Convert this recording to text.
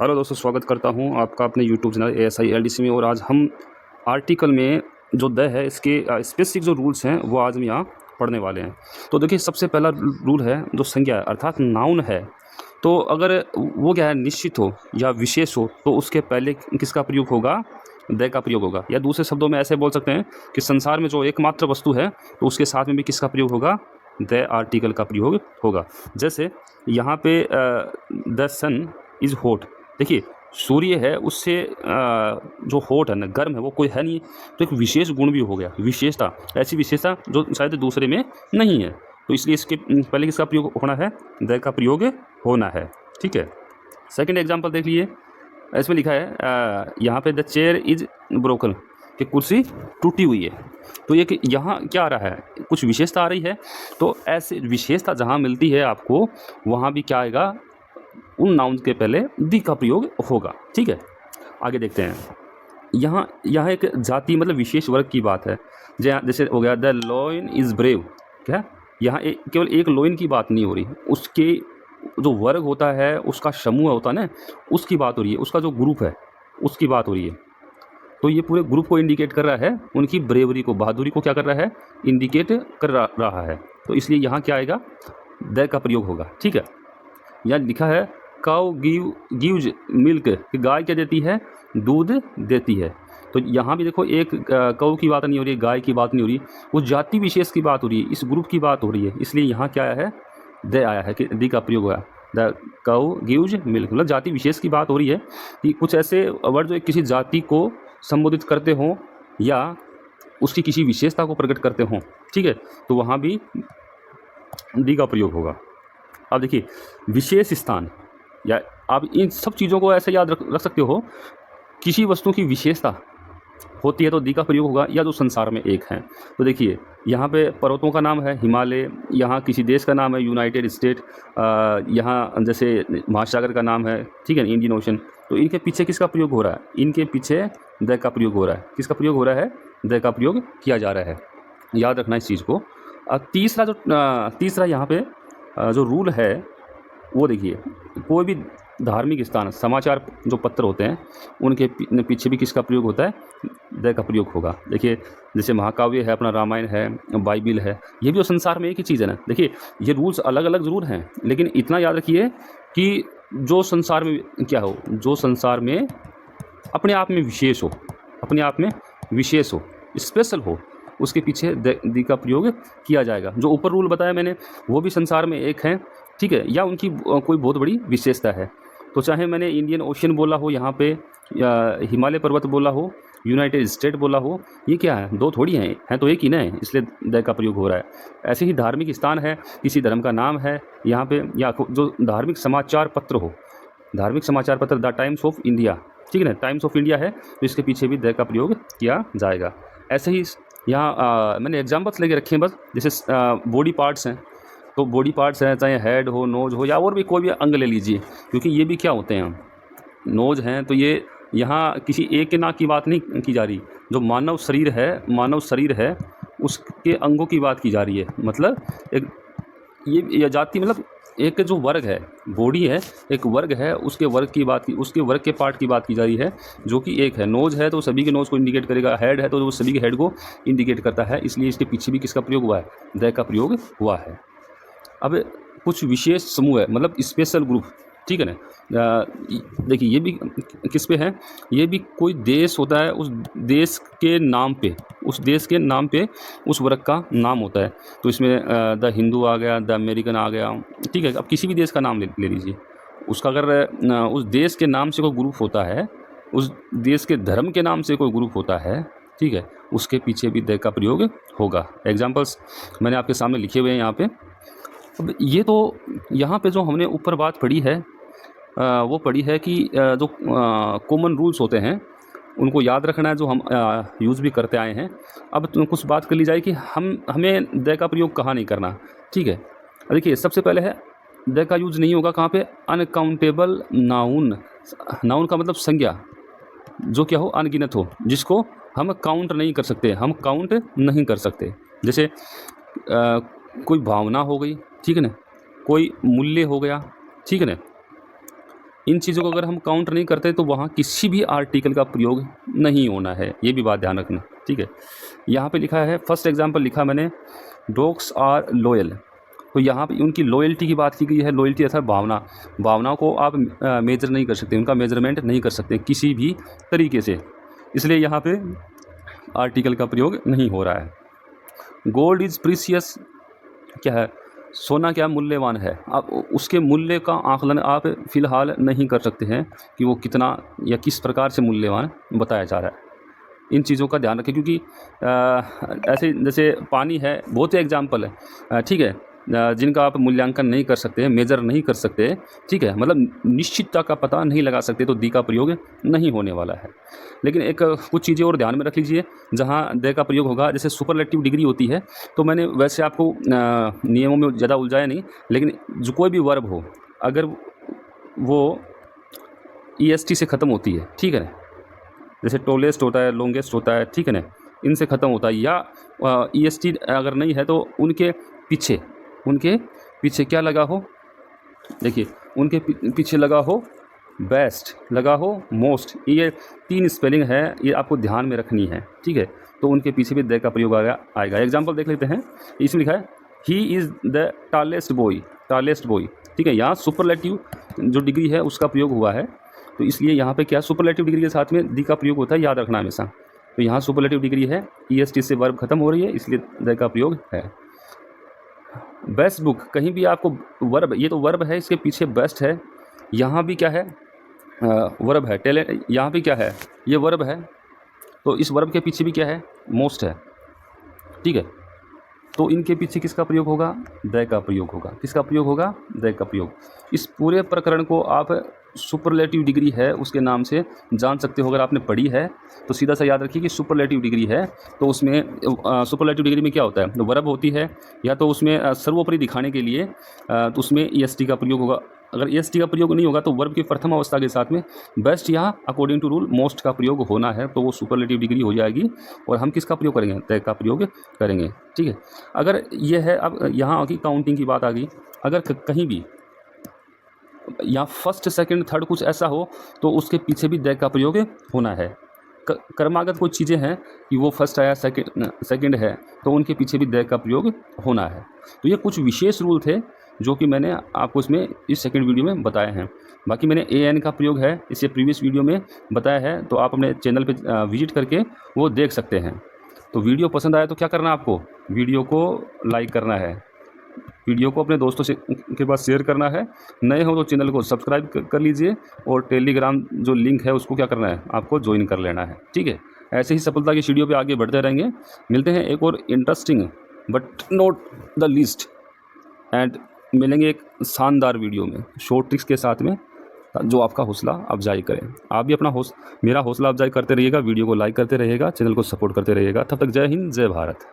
Hello दोस्तों, स्वागत करता हूं आपका अपने यूट्यूब चैनल ASI LDC में। और आज हम आर्टिकल में जो द है इसके स्पेसिफिक जो रूल्स हैं वो आज हम यहाँ पढ़ने वाले हैं। तो देखिए, सबसे पहला रूल है जो संज्ञा है अर्थात नाउन है। तो अगर वो क्या है, निश्चित हो या विशेष हो तो उसके पहले किसका प्रयोग होगा? द का प्रयोग होगा। या दूसरे शब्दों में ऐसे बोल सकते हैं कि संसार में जो एकमात्र वस्तु है तो उसके साथ में भी किसका प्रयोग होगा? द आर्टिकल का प्रयोग होगा। जैसे यहाँ पे द सन इज़ हॉट। देखिए, सूर्य है, उससे जो हॉट है ना, गर्म है, वो कोई है नहीं। तो एक विशेष गुण भी हो गया, विशेषता, ऐसी विशेषता जो शायद दूसरे में नहीं है। तो इसलिए इसके पहले किसका प्रयोग होना है? द का प्रयोग होना है। ठीक है। सेकंड एग्जांपल देख लीजिए। इसमें लिखा है यहाँ पे द चेयर इज ब्रोकन, कि कुर्सी टूटी हुई है। तो ये कि यहाँ क्या आ रहा है? कुछ विशेषता आ रही है। तो ऐसे विशेषता जहाँ मिलती है आपको, वहाँ भी क्या आएगा? उन नाउन के पहले दी का प्रयोग होगा। ठीक है, आगे देखते हैं। यहाँ एक जाति मतलब विशेष वर्ग की बात है। जैसे हो गया द लॉयन इज़ ब्रेव। क्या यहाँ केवल एक लॉयन की बात नहीं हो रही, उसके जो वर्ग होता है, उसका समूह होता है ना, उसकी बात हो रही है, उसका जो ग्रुप है उसकी बात हो रही है। तो ये पूरे ग्रुप को इंडिकेट कर रहा है, उनकी ब्रेवरी को, बहादुरी को क्या कर रहा है? इंडिकेट कर रहा है। तो इसलिए यहाँ क्या आएगा? द का प्रयोग होगा। ठीक है। यहाँ लिखा है काउ गिव्स मिल्क, कि गाय क्या देती है? दूध देती है। तो यहाँ भी देखो, एक काउ की बात नहीं हो रही है, गाय की बात नहीं हो रही, वो जाति विशेष की बात हो रही है, इस ग्रुप की बात हो रही है। इसलिए यहाँ क्या आया है? द आया है, कि दी का प्रयोग हुआ। द काउ गिव्स मिल्क, मतलब जाति विशेष की बात हो रही है कि कुछ ऐसे वर्ड जो किसी जाति को संबोधित करते हों या उसकी किसी विशेषता को प्रकट करते हों। ठीक है, तो वहाँ भी दी का प्रयोग होगा। अब देखिए, विशेष स्थान, या आप इन सब चीज़ों को ऐसे याद रख सकते हो। किसी वस्तु की विशेषता होती है तो दी का प्रयोग होगा, या जो संसार में एक है। तो देखिए, यहाँ पे पर्वतों का नाम है हिमालय, यहाँ किसी देश का नाम है यूनाइटेड स्टेट, यहाँ जैसे महासागर का नाम है, ठीक है, इंडियन ओशन। तो इनके पीछे किसका प्रयोग हो रहा है? इनके पीछे द का प्रयोग हो रहा है। किसका प्रयोग हो रहा है? द का प्रयोग किया जा रहा है। याद रखना इस चीज़ को। तीसरा यहाँ पे जो रूल है वो देखिए, कोई भी धार्मिक स्थान, समाचार जो पत्र होते हैं, उनके पीछे भी किसका प्रयोग होता है? द का प्रयोग होगा। देखिए, जैसे महाकाव्य है, अपना रामायण है, बाइबिल है, ये भी तो संसार में एक ही चीज़ है ना। देखिए, ये रूल्स अलग अलग ज़रूर हैं, लेकिन इतना याद रखिए कि जो संसार में क्या हो, जो संसार में अपने आप में विशेष हो, अपने आप में विशेष हो, स्पेशल हो, उसके पीछे दी का प्रयोग किया जाएगा। जो ऊपर रूल बताया मैंने, वो भी संसार में एक हैं, ठीक है, या उनकी कोई बहुत बड़ी विशेषता है। तो चाहे मैंने इंडियन ओशन बोला हो यहाँ पे, या हिमालय पर्वत बोला हो, यूनाइटेड स्टेट बोला हो, ये क्या है? दो थोड़ी हैं तो एक ही ना है, इसलिए द का प्रयोग हो रहा है। ऐसे ही धार्मिक स्थान है, किसी धर्म का नाम है यहाँ पे, या जो धार्मिक समाचार पत्र हो, धार्मिक समाचार पत्र द टाइम्स ऑफ इंडिया, ठीक है ना, टाइम्स ऑफ इंडिया है, तो इसके पीछे भी द का प्रयोग किया जाएगा। ऐसे ही यहाँ मैंने एग्जाम्पल्स लेके रखे हैं बस। जैसे बॉडी पार्ट्स हैं, तो बॉडी पार्ट्स हैं, चाहे हेड हो, नोज हो, या और भी कोई भी अंग ले लीजिए, क्योंकि ये भी क्या होते हैं? नोज हैं, तो ये यहाँ किसी एक के नाक की बात नहीं की जा रही। जो मानव शरीर है उसके अंगों की बात की जा रही है। मतलब एक ये जाति, मतलब एक जो वर्ग है, बॉडी है, एक वर्ग है, उसके वर्ग की बात की, उसके वर्ग के पार्ट की बात की जा रही है, जो कि एक है। नोज है तो सभी के नोज को इंडिकेट करेगा, हेड है तो वो सभी के हेड को इंडिकेट करता है। इसलिए इसके पीछे भी किसका प्रयोग हुआ है? द का प्रयोग हुआ है। अब कुछ विशेष समूह है, मतलब स्पेशल ग्रुप, ठीक है ना। देखिए, ये भी किस पे है? ये भी कोई देश होता है, उस देश के नाम पे, उस वर्ग का नाम होता है। तो इसमें द हिंदू आ गया, द अमेरिकन आ गया, ठीक है। अब किसी भी देश का नाम ले लीजिए, उसका अगर उस देश के नाम से कोई ग्रुप होता है, उस देश के धर्म के नाम से कोई ग्रुप होता है, ठीक है, उसके पीछे भी द का प्रयोग होगा। एग्जाम्पल्स मैंने आपके सामने लिखे हुए हैं यहाँ पे। अब ये तो यहाँ पे जो हमने ऊपर बात पढ़ी है, वो पढ़ी है कि जो कॉमन रूल्स होते हैं उनको याद रखना है, जो हम यूज़ भी करते आए हैं। अब तो कुछ बात कर ली जाए कि हमें द का प्रयोग कहाँ नहीं करना। ठीक है, देखिए, सबसे पहले है द का यूज़ नहीं होगा कहाँ पे? Uncountable noun. नाउन का मतलब संज्ञा, जो क्या हो? अनगिनत हो, जिसको हम काउंट नहीं कर सकते, हम काउंट नहीं कर सकते। जैसे कोई भावना हो गई, ठीक है ना, कोई मूल्य हो गया, ठीक है ना, इन चीज़ों को अगर हम काउंट नहीं करते तो वहाँ किसी भी आर्टिकल का प्रयोग नहीं होना है, ये भी बात ध्यान रखना, ठीक है। यहाँ पे लिखा है, फर्स्ट एग्जांपल लिखा मैंने, डॉग्स आर लॉयल। तो यहाँ पे उनकी लॉयल्टी की बात की गई है। लॉयल्टी अर्थात भावना, भावनाओं को आप मेजर नहीं कर सकते, उनका मेजरमेंट नहीं कर सकते किसी भी तरीके से, इसलिए यहाँ पे आर्टिकल का प्रयोग नहीं हो रहा है। गोल्ड इज़ प्रीसियस, क्या है, सोना क्या मूल्यवान है। आप उसके मूल्य का आकलन आप फ़िलहाल नहीं कर सकते हैं कि वो कितना या किस प्रकार से मूल्यवान बताया जा रहा है। इन चीज़ों का ध्यान रखें, क्योंकि ऐसे जैसे पानी है, बहुत ही एग्जाम्पल है, ठीक है, जिनका आप मूल्यांकन नहीं कर सकते, मेजर नहीं कर सकते, ठीक है, मतलब निश्चितता का पता नहीं लगा सकते, तो दी का प्रयोग नहीं होने वाला है। लेकिन एक कुछ चीज़ें और ध्यान में रख लीजिए, जहाँ दे का प्रयोग होगा, जैसे सुपरलेटिव डिग्री होती है, तो मैंने वैसे आपको नियमों में ज़्यादा उलझाया नहीं, लेकिन जो कोई भी वर्ब हो, अगर वो EST से ख़त्म होती है, ठीक है, जैसे टोलेस्ट होता है, लॉन्गेस्ट होता है, ठीक है ना, इनसे ख़त्म होता है, या EST अगर नहीं है तो उनके पीछे क्या लगा हो, देखिए, उनके पीछे लगा हो बेस्ट, लगा हो मोस्ट, ये 3 स्पेलिंग है, ये आपको ध्यान में रखनी है, ठीक है। तो उनके पीछे भी द का प्रयोग आएगा। एग्जाम्पल देख लेते हैं, इसमें लिखा है he is the tallest boy, ठीक है, यहाँ सुपरलेटिव जो डिग्री है उसका प्रयोग हुआ है, तो इसलिए यहाँ पे क्या, सुपरलेटिव डिग्री के साथ में दी का प्रयोग होता है, याद रखना हमेशा। तो यहाँ सुपरलेटिव डिग्री है, EST से वर्ब खत्म हो रही है, इसलिए द का प्रयोग है। बेस्ट बुक, कहीं भी आपको वर्ब, ये तो वर्ब है, इसके पीछे बेस्ट है, यहाँ भी क्या है, वर्ब है। टैलेंट, यहाँ भी क्या है, ये वर्ब है, तो इस वर्ब के पीछे भी क्या है, मोस्ट है, ठीक है। तो इनके पीछे किसका प्रयोग होगा, द का प्रयोग होगा। किसका प्रयोग होगा, द का प्रयोग। इस पूरे प्रकरण को आप सुपरलेटिव डिग्री है उसके नाम से जान सकते हो। अगर आपने पढ़ी है तो सीधा सा याद रखिए कि सुपरलेटिव डिग्री है, तो उसमें सुपरलेटिव डिग्री में क्या होता है, तो वर्ब होती है, या तो उसमें सर्वोपरि दिखाने के लिए तो उसमें EST का प्रयोग होगा। अगर EST का प्रयोग नहीं होगा तो वर्ब की प्रथम अवस्था के साथ में बेस्ट या अकॉर्डिंग टू रूल मोस्ट का प्रयोग होना है, तो वो सुपरलेटिव डिग्री हो जाएगी। और हम किसका प्रयोग करेंगे, द का प्रयोग करेंगे, ठीक है। अगर ये है, अब यहाँ आगे काउंटिंग की बात आ गई, अगर कहीं भी या फर्स्ट सेकंड थर्ड कुछ ऐसा हो तो उसके पीछे भी द का प्रयोग होना है। कर्मागत कुछ चीज़ें हैं कि वो फर्स्ट आया सेकंड है, तो उनके पीछे भी द का प्रयोग होना है। तो ये कुछ विशेष रूल थे जो कि मैंने आपको इसमें इस सेकंड वीडियो में बताए हैं। बाकी मैंने AN का प्रयोग है इससे प्रीवियस वीडियो में बताया है, तो आप अपने चैनल पे विजिट करके वो देख सकते हैं। तो वीडियो पसंद आया तो क्या करना है आपको, वीडियो को लाइक करना है, वीडियो को अपने दोस्तों से के पास शेयर करना है, नए हो तो चैनल को सब्सक्राइब कर लीजिए, और टेलीग्राम जो लिंक है उसको क्या करना है, आपको ज्वाइन कर लेना है, ठीक है। ऐसे ही सफलता की सीढ़ियों पे आगे बढ़ते रहेंगे। मिलते हैं एक और interesting but not the least, and मिलेंगे एक शानदार वीडियो में शॉर्ट ट्रिक्स के साथ में, जो आपका हौसला अफजाई करें। आप भी अपना मेरा हौसला अफजाई करते रहिएगा, वीडियो को लाइक करते रहिएगा, चैनल को सपोर्ट करते रहिएगा। तब तक जय हिंद, जय भारत।